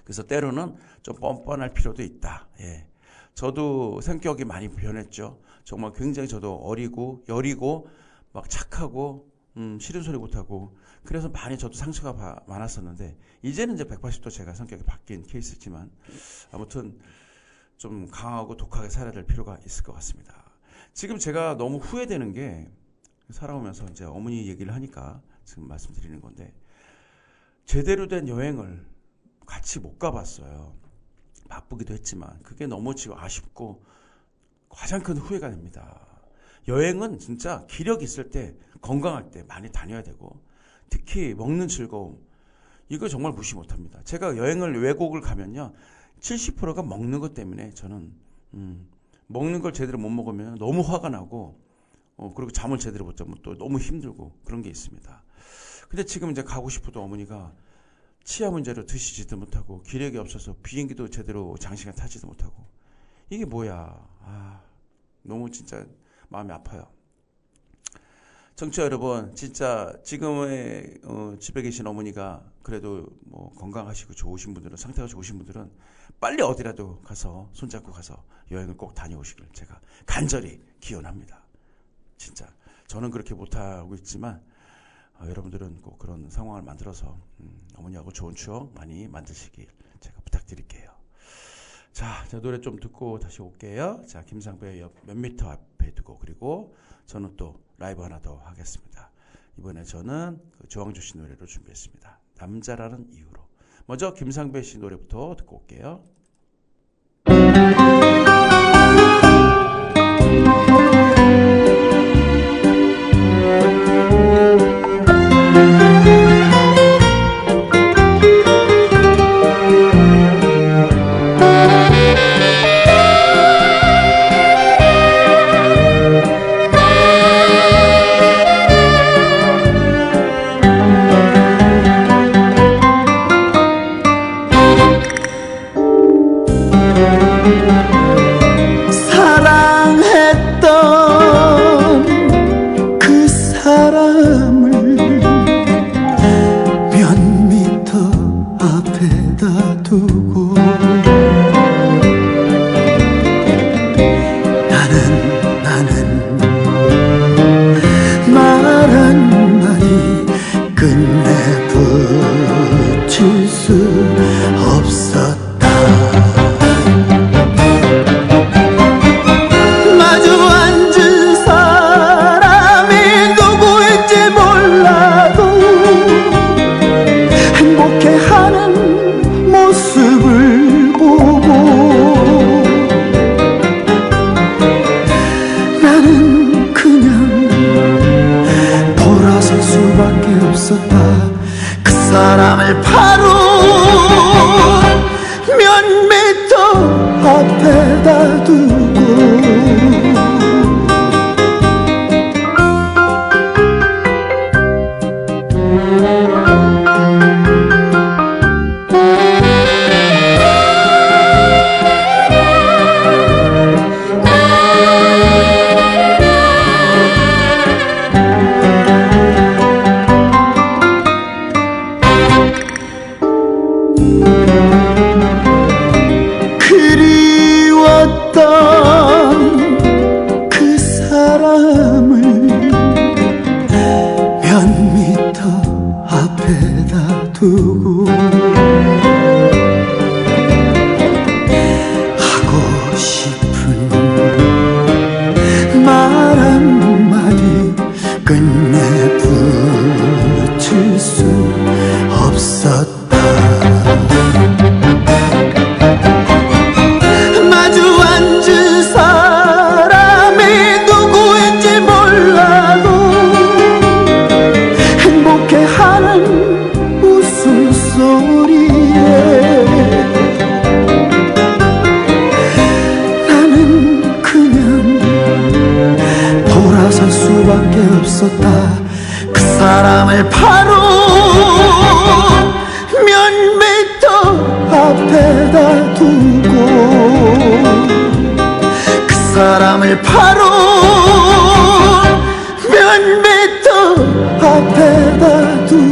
그래서 때로는 좀 뻔뻔할 필요도 있다. 예. 저도 성격이 많이 변했죠. 정말 굉장히 저도 어리고 여리고 막 착하고 싫은 소리 못하고 그래서 많이 저도 상처가 많았었는데 이제는 이제 180도 제가 성격이 바뀐 케이스지만 아무튼 좀 강하고 독하게 살아야 될 필요가 있을 것 같습니다. 지금 제가 너무 후회되는 게 살아오면서 이제 어머니 얘기를 하니까 지금 말씀드리는 건데 제대로 된 여행을 같이 못 가봤어요. 바쁘기도 했지만 그게 너무 지금 아쉽고 가장 큰 후회가 됩니다. 여행은 진짜 기력 있을 때 건강할 때 많이 다녀야 되고 특히 먹는 즐거움 이거 정말 무시 못합니다. 제가 여행을 외국을 가면요 70%가 먹는 것 때문에 저는 먹는 걸 제대로 못 먹으면 너무 화가 나고 그리고 잠을 제대로 못 자면 또 너무 힘들고 그런 게 있습니다. 근데 지금 이제 가고 싶어도 어머니가 치아 문제로 드시지도 못하고 기력이 없어서 비행기도 제대로 장시간 타지도 못하고 이게 뭐야. 너무 진짜 마음이 아파요. 청취자 여러분 진짜 지금의 집에 계신 어머니가 그래도 뭐 건강하시고 좋으신 분들은 상태가 좋으신 분들은 빨리 어디라도 가서 손잡고 가서 여행을 꼭 다녀오시길 제가 간절히 기원합니다. 진짜 저는 그렇게 못하고 있지만 여러분들은 꼭 그런 상황을 만들어서 어머니하고 좋은 추억 많이 만드시길 제가 부탁드릴게요. 자, 노래 좀 듣고 다시 올게요. 자, 김상배의 옆 몇 미터 앞에 두고 그리고 저는 또 라이브 하나 더 하겠습니다. 이번에 저는 그 조항조 씨 노래로 준비했습니다. 남자라는 이유로. 먼저 김상배 씨 노래부터 듣고 올게요. 사랑했던 그 사람을 몇 미터 앞에다 두고 나는 말 한마디 끝내 붙일 수 없었다. 마주 앉은 사람이 누구인지 몰라도 행복해하는 모습을 보고 나는 그냥 돌아설 수밖에 없었다. 그 사람을 바로 몇 미터 앞에다 두고 그리웠던 그 사람을 몇 미터 앞에다 두고 하고 싶은 말 한마디 끝내 붙일 수 없었다. 마주 앉은 사람이 누구인지 몰라도 행복해하는 웃음소리에 나는 그냥 돌아설 수밖에 없었다. 그 사람을 바로 몇 미터 앞에다 두고 그 사람을 바로 몇 미터 앞에다 두고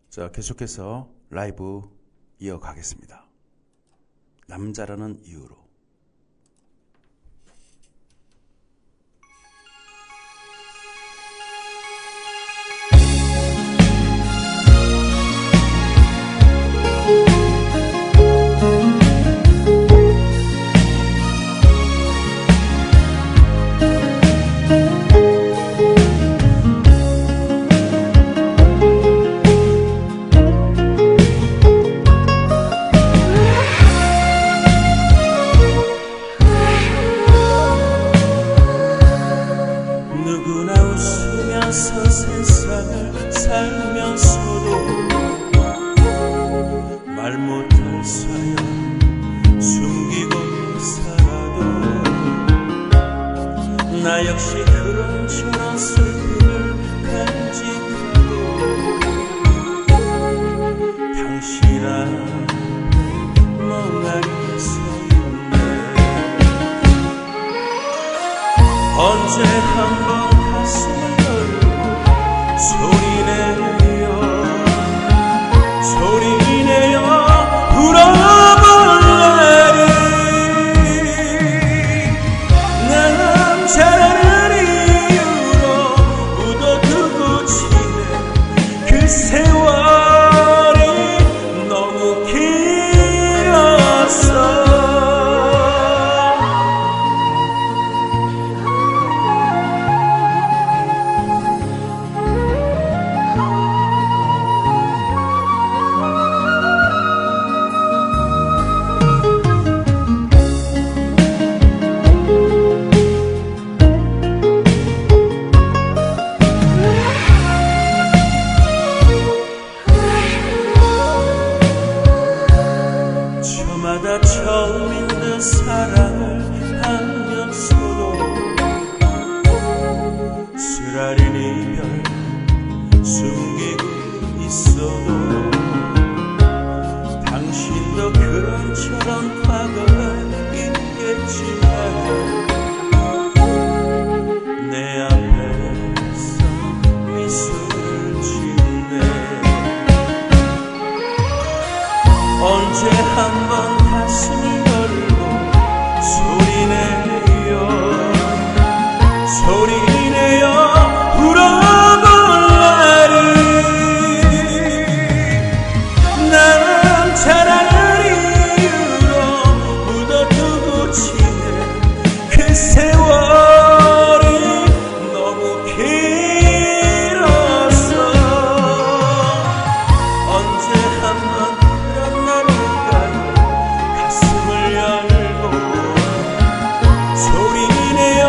자, 계속해서 라이브 이어가겠습니다. 남자라는 이유로. 누구나 웃으면서 세상을 살면서도 말 못할 사연 숨기고 살아도 나 역시 그런저런 슬픔을 간직하고 당신 앞에 멍하니 서 있네. 언제 한번 가슴을 열고 소리내어 울어볼래. 날마다 처음인 듯 사랑을 하면서도 쓰라린 이별 숨기고 있어도 당신도 그런 저런 과거가 있겠지만 내 앞에서 미소를 짓네. 언제 한번 가슴을 열고 소리내요 소리내요 울어볼 날이 난 잘하는 이유로 묻어두고 지내. 그 세월이 너무 길었어. 언제 한번 그런 날 올까요? 가슴을 열고 소리내요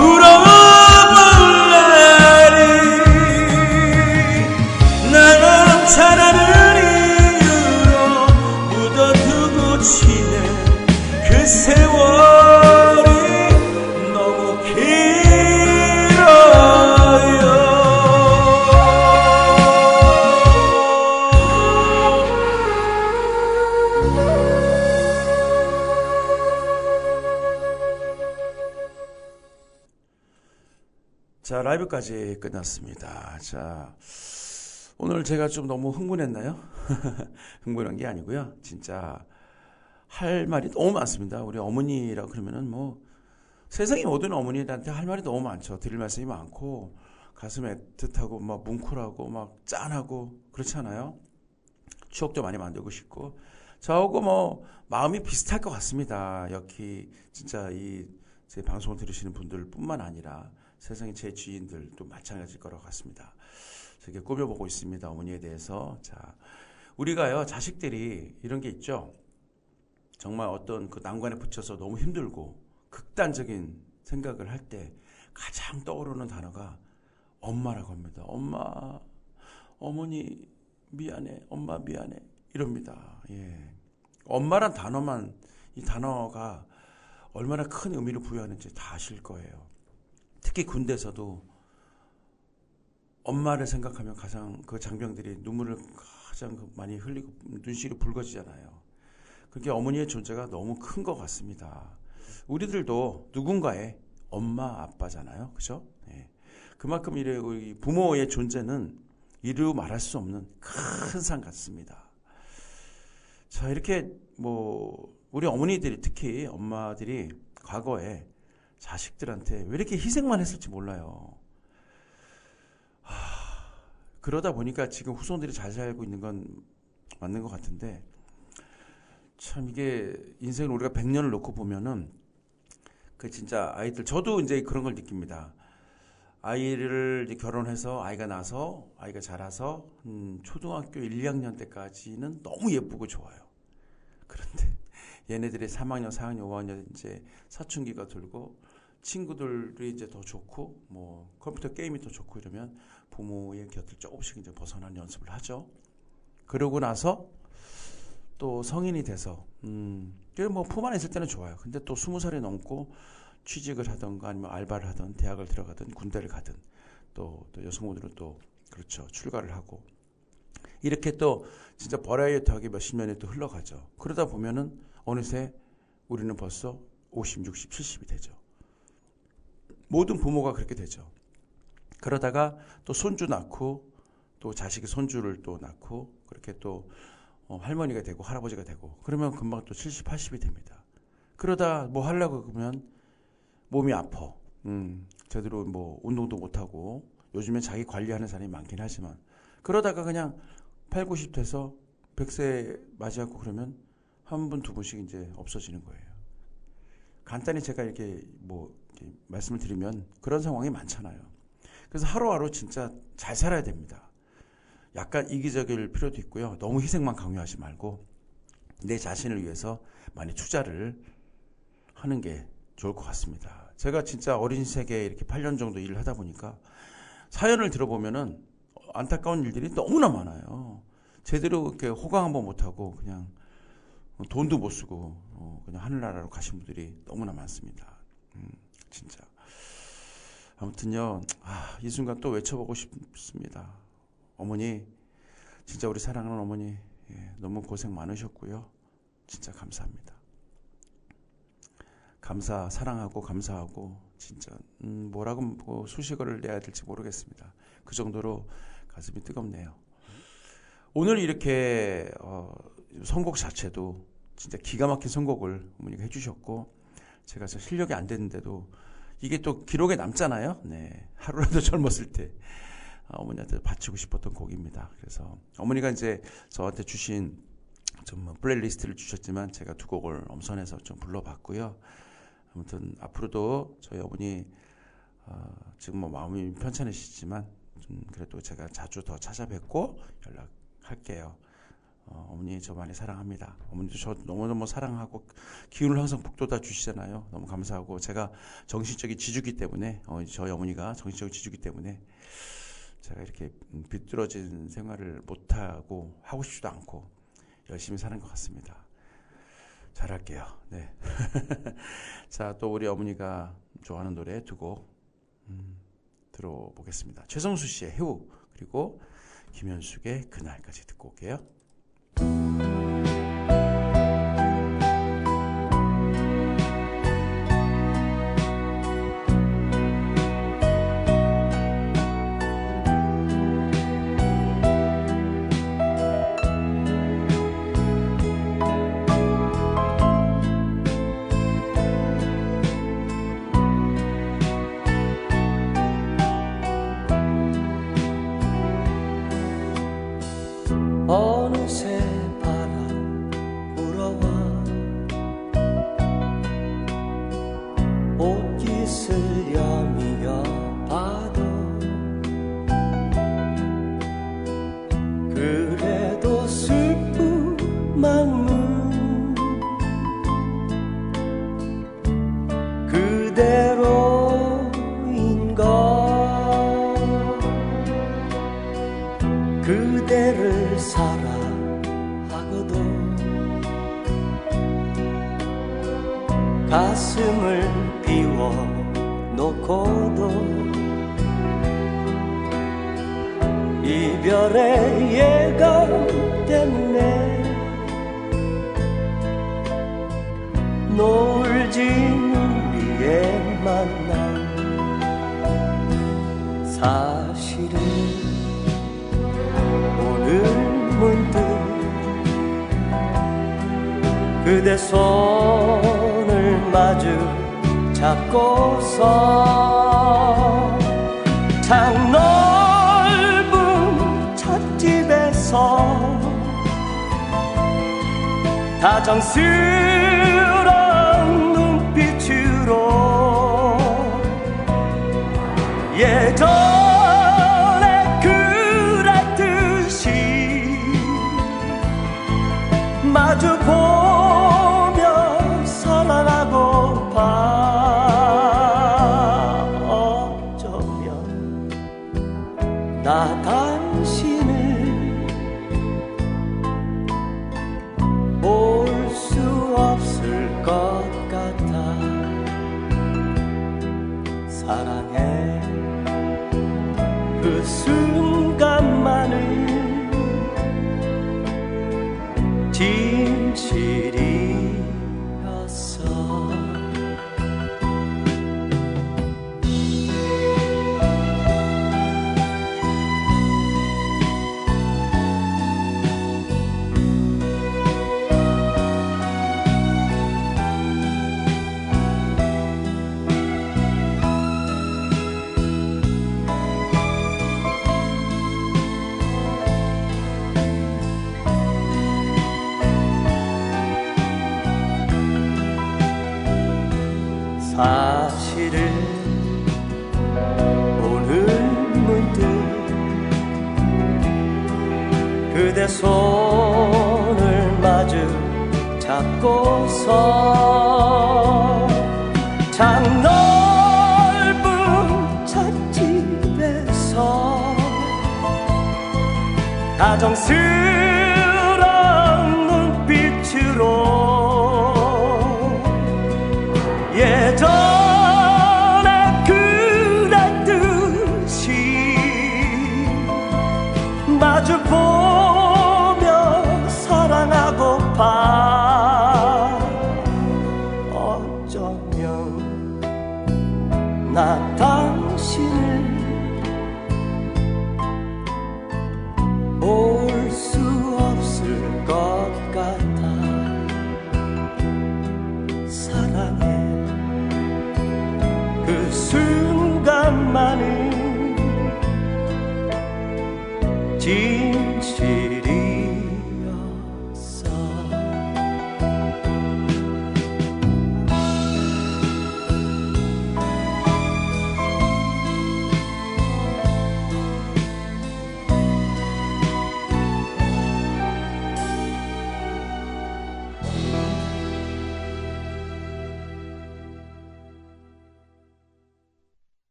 울어볼 날이 난 잘하는 이유로 묻어두고 지내. 그 세월이 너무 길어요. 자, 라이브까지 끝났습니다. 자, 오늘 제가 좀 너무 흥분했나요? 흥분한 게 아니고요. 진짜 할 말이 너무 많습니다. 우리 어머니라 그러면은 뭐 세상의 모든 어머니들한테 할 말이 너무 많죠. 드릴 말씀이 많고 가슴에 애틋하고 막 뭉클하고 막 짠하고 그렇잖아요. 추억도 많이 만들고 싶고 저하고 뭐 마음이 비슷할 것 같습니다. 여기 진짜 이 제 방송을 들으시는 분들뿐만 아니라 세상의 제 지인들도 마찬가지일 거라고 같습니다. 저게 꾸며보고 있습니다. 어머니에 대해서. 자, 우리가요 자식들이 이런 게 있죠. 정말 어떤 그 난관에 붙여서 너무 힘들고 극단적인 생각을 할 때 가장 떠오르는 단어가 엄마라고 합니다. 엄마, 어머니 미안해, 엄마 미안해 이럽니다. 예. 엄마란 단어만, 이 단어가 얼마나 큰 의미를 부여하는지 다 아실 거예요. 특히 군대에서도 엄마를 생각하면 가장 그 장병들이 눈물을 가장 많이 흘리고 눈시울이 붉어지잖아요. 그게 어머니의 존재가 너무 큰 것 같습니다. 우리들도 누군가의 엄마, 아빠잖아요. 그죠? 예. 그만큼 우리 부모의 존재는 이루 말할 수 없는 큰 상 같습니다. 자, 이렇게 뭐 우리 어머니들이 특히 엄마들이 과거에 자식들한테 왜 이렇게 희생만 했을지 몰라요. 그러다 보니까 지금 후손들이 잘 살고 있는 건 맞는 것 같은데 참 이게 인생을 우리가 100년을 놓고 보면은 그 진짜 아이들 저도 이제 그런 걸 느낍니다. 아이를 이제 결혼해서 아이가 나서 아이가 자라서 초등학교 1, 2학년 때까지는 너무 예쁘고 좋아요. 그런데 얘네들이 3학년, 4학년, 5학년 이제 사춘기가 들고 친구들이 이제 더 좋고 뭐 컴퓨터 게임이 더 좋고 이러면 부모의 곁을 조금씩 이제 벗어나는 연습을 하죠. 그러고 나서 또 성인이 돼서 뭐 품 안에 있을 때는 좋아요. 근데 또 20살이 넘고 취직을 하던가 아니면 알바를 하든 대학을 들어가든 군대를 가든 또 여성분들은 또 그렇죠. 출가를 하고 이렇게 또 진짜 버라이어티하게 몇십 년이 또 흘러가죠. 그러다 보면은 어느새 우리는 벌써 50, 60, 70이 되죠. 모든 부모가 그렇게 되죠. 그러다가 또 손주 낳고 또 자식이 손주를 또 낳고 그렇게 또 할머니가 되고 할아버지가 되고 그러면 금방 또 70, 80이 됩니다. 그러다 뭐 하려고 그러면 몸이 아파. 제대로 뭐 운동도 못하고 요즘엔 자기 관리하는 사람이 많긴 하지만 그러다가 그냥 8, 90 돼서 100세 맞이하고 그러면 한 분, 두 분씩 이제 없어지는 거예요. 간단히 제가 이렇게 말씀을 드리면 그런 상황이 많잖아요. 그래서 하루하루 진짜 잘 살아야 됩니다. 약간 이기적일 필요도 있고요. 너무 희생만 강요하지 말고 내 자신을 위해서 많이 투자를 하는 게 좋을 것 같습니다. 제가 진짜 어린 세계에 이렇게 8년 정도 일을 하다 보니까 사연을 들어보면은 안타까운 일들이 너무나 많아요. 제대로 이렇게 호강 한번 못하고 그냥 돈도 못 쓰고 그냥 하늘나라로 가신 분들이 너무나 많습니다. 진짜. 아무튼요, 이 순간 또 외쳐보고 싶습니다. 어머니, 진짜 우리 사랑하는 어머니, 너무 고생 많으셨고요. 진짜 감사합니다. 사랑하고 감사하고, 진짜, 뭐라고 수식어를 내야 될지 모르겠습니다. 그 정도로 가슴이 뜨겁네요. 오늘 이렇게, 선곡 자체도 진짜 기가 막힌 선곡을 어머니가 해주셨고, 제가 실력이 안 됐는데도 이게 또 기록에 남잖아요. 네. 하루라도 젊었을 때 어머니한테 바치고 싶었던 곡입니다. 그래서 어머니가 이제 저한테 주신 좀 플레이리스트를 주셨지만 제가 두 곡을 엄선해서 좀 불러봤고요. 아무튼 앞으로도 저희 어머니 지금 뭐 마음이 편찮으시지만 그래도 제가 자주 더 찾아뵙고 연락할게요. 어머니 저 많이 사랑합니다. 어머니도 저 너무너무 사랑하고 기운을 항상 북돋아 주시잖아요. 너무 감사하고 제가 정신적인 지주기 때문에 저희 어머니가 정신적인 지주기 때문에 제가 이렇게 비뚤어진 생활을 못하고 하고 싶지도 않고 열심히 사는 것 같습니다. 잘할게요. 네. 자, 또 우리 어머니가 좋아하는 노래 두 곡 들어보겠습니다. 최성수 씨의 해우 그리고 김현숙의 그날까지 듣고 올게요. 어느새 바람 불어와 옷깃을 여미어 봐도 그래도 슬픈 마음은 그대로인걸 그대를 사랑하고도 가슴을 비워놓고도 이별의 예감 때문에 노을진 우리의 만남 사실은 오늘 문득 그대 손을 마주 잡고서 참 넓은 찻집에서 다정스러운 눈빛으로 예전에 그랬듯이 마주보며 사랑하고파 어쩌면 나 당신을 볼 수 없을 것 같아 사랑해 그 순간만을 진실이었어 사실은 오늘 문득 그대 손을 마주 잡고서 참 넓은 찻집에서 다정스러운 눈빛으로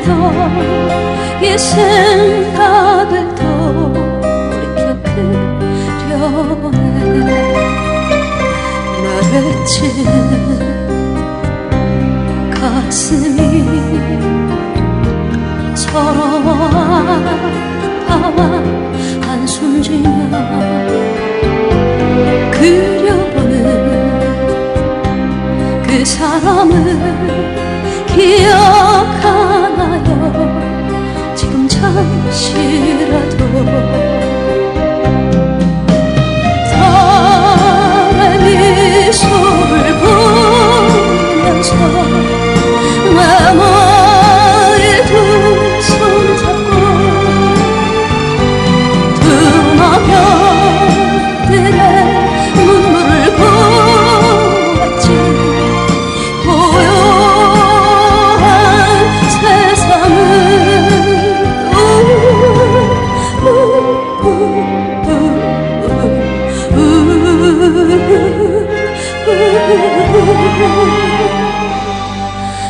했던 이 생각을 돌이켜 그려보네. 말했지 가슴이 서로 아파와 한숨 지며 그려보는 그 사람을 기억하나요? 지금 잠시라도 달의 미소를 보면서 내 머리 두 손 잡고 두마별들의 눈물을 보았지. 고요한 세상을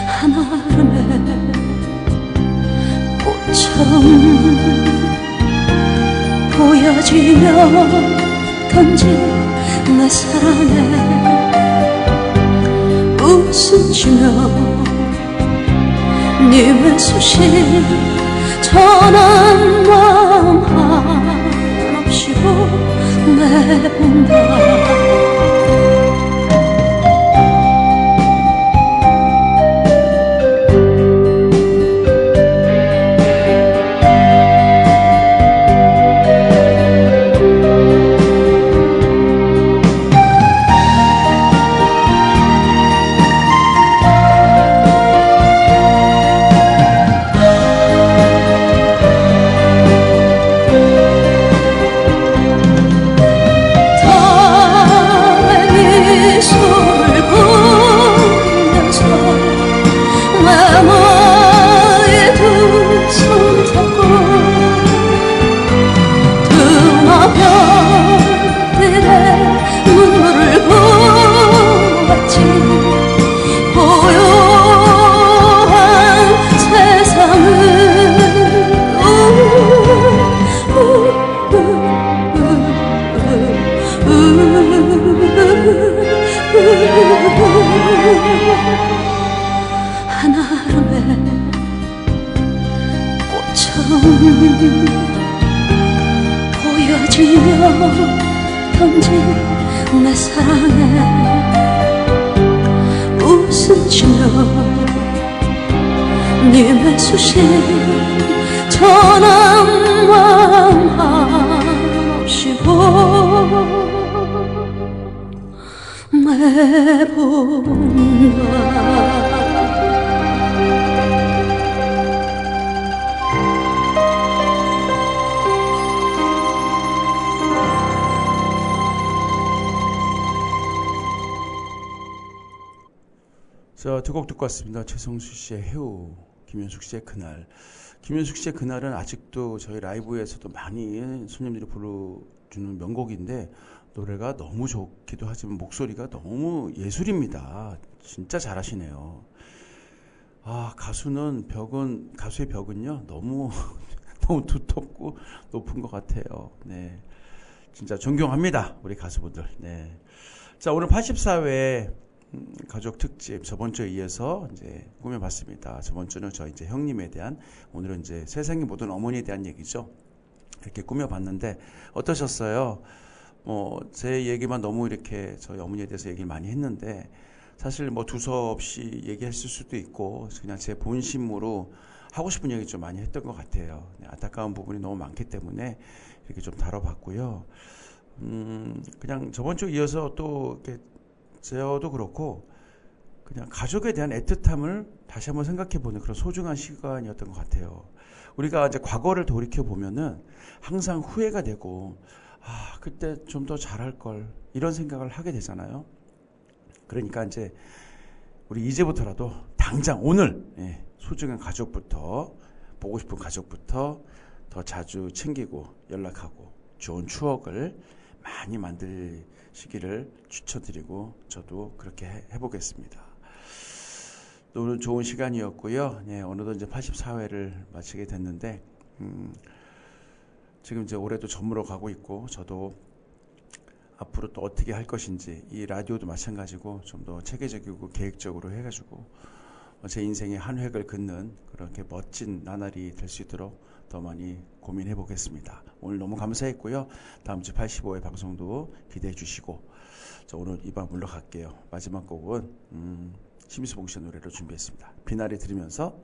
한아름의 꽃처럼 보여지며 던진 내 사랑에 웃음 주며 네 외소신 전한 마음 한없이 보내본다. 한아름의 꽃처럼 보여지며 던진 내 사랑에 웃음 주며 네 외소신 전한 마음 한없이 보내본다. 자, 두 곡 듣고 왔습니다. 최성수 씨의 해우, 김현숙 씨의 그날. 김현숙 씨의 그날은 아직도 저희 라이브에서도 많이 손님들이 불러주는 명곡인데 노래가 너무 좋기도 하지만 목소리가 너무 예술입니다. 진짜 잘하시네요. 아, 가수의 벽은요 너무 너무 두텁고 높은 것 같아요. 네, 진짜 존경합니다, 우리 가수분들. 네, 자, 오늘 84회 가족 특집 저번 주에 이어서 이제 꾸며봤습니다. 저번 주는 저 이제 형님에 대한, 오늘은 이제 세상의 모든 어머니에 대한 얘기죠. 이렇게 꾸며봤는데 어떠셨어요? 제 얘기만 너무 이렇게 저희 어머니에 대해서 얘기를 많이 했는데 사실 뭐 두서없이 얘기했을 수도 있고 그냥 제 본심으로 하고 싶은 얘기 좀 많이 했던 것 같아요. 안타까운 부분이 너무 많기 때문에 이렇게 좀 다뤄봤고요. 그냥 저번 주 이어서 또 이렇게 저도 그렇고 그냥 가족에 대한 애틋함을 다시 한번 생각해보는 그런 소중한 시간이었던 것 같아요. 우리가 이제 과거를 돌이켜 보면은 항상 후회가 되고 그때 좀 더 잘할 걸 이런 생각을 하게 되잖아요. 그러니까 이제 우리 이제부터라도 당장 오늘 소중한 가족부터, 보고 싶은 가족부터 더 자주 챙기고 연락하고 좋은 추억을 많이 만드시기를 추천드리고 저도 그렇게 해보겠습니다. 오늘 좋은 시간이었고요. 예, 어느덧 이제 84회를 마치게 됐는데, 지금 이제 올해도 저물어 가고 있고, 저도 앞으로 또 어떻게 할 것인지, 이 라디오도 마찬가지고 좀 더 체계적이고 계획적으로 해가지고 제 인생의 한 획을 긋는 그렇게 멋진 나날이 될 수 있도록 더 많이 고민해 보겠습니다. 오늘 너무 감사했고요. 다음 주 85회 방송도 기대해 주시고, 저 오늘 이만 물러갈게요. 마지막 곡은 심수봉 씨의 노래로 준비했습니다. 비나리 들으면서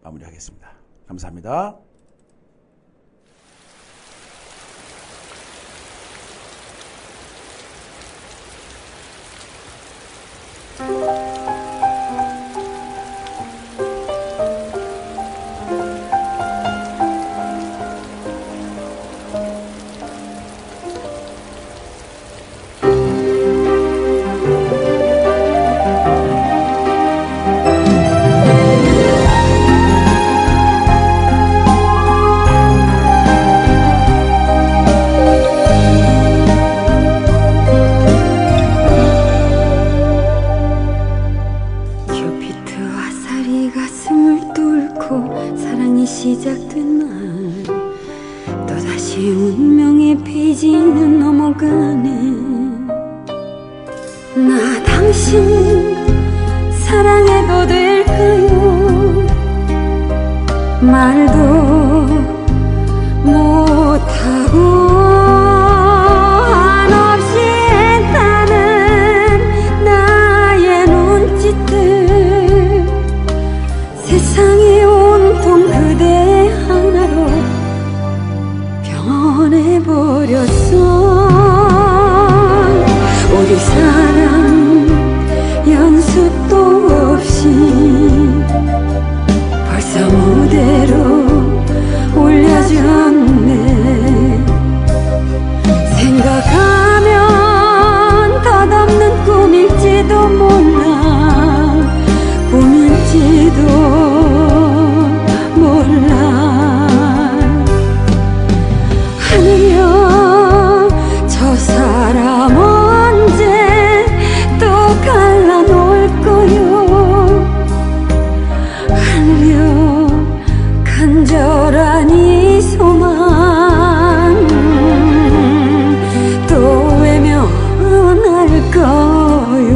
마무리하겠습니다. 감사합니다. 시작된 날 또다시 운명의 페이지는 넘어가네. 나 당신 사랑해도 될까요? 말도 못하고 한없이 애타는 나의 눈짓들, 세상이 온통 그대 하나로 변해버렸어. 우리 사랑 연습도 없이 벌써 무대로 올려졌네. 생각하면 덧없는 꿈일지도 몰라, 꿈일지도 몰라. 하늘여, 저 사람 언제 또 갈라놓을 거요. 하늘여, 간절한 이 소망 또 외면할 거요.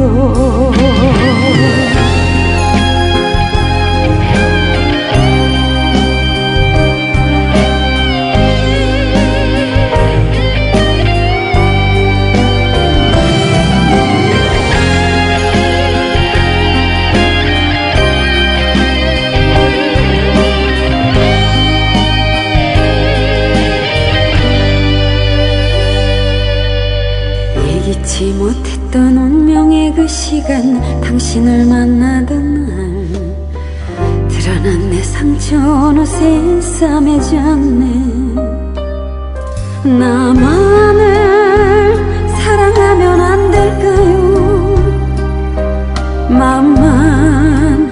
예기치 못했던 운명의 그 시간, 당신을 만나던 날 드러난 내 상처 어느새 싸매졌네. 나만을 사랑하면 안 될까요? 맘만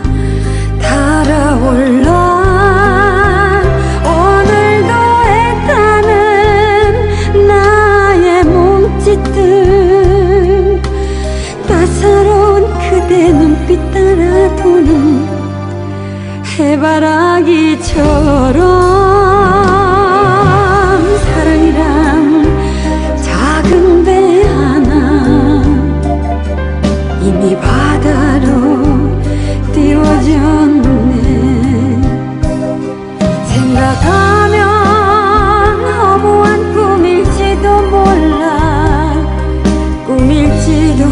달아올라. 오늘도 애타는 나의 몸짓들, 따사로운 그대 눈빛 따라 도는 해바라기처럼 사랑이란 작은 배 하나 이미 바다로 띄워졌네. 생각하면 허무한 꿈일지도 몰라, 꿈일지도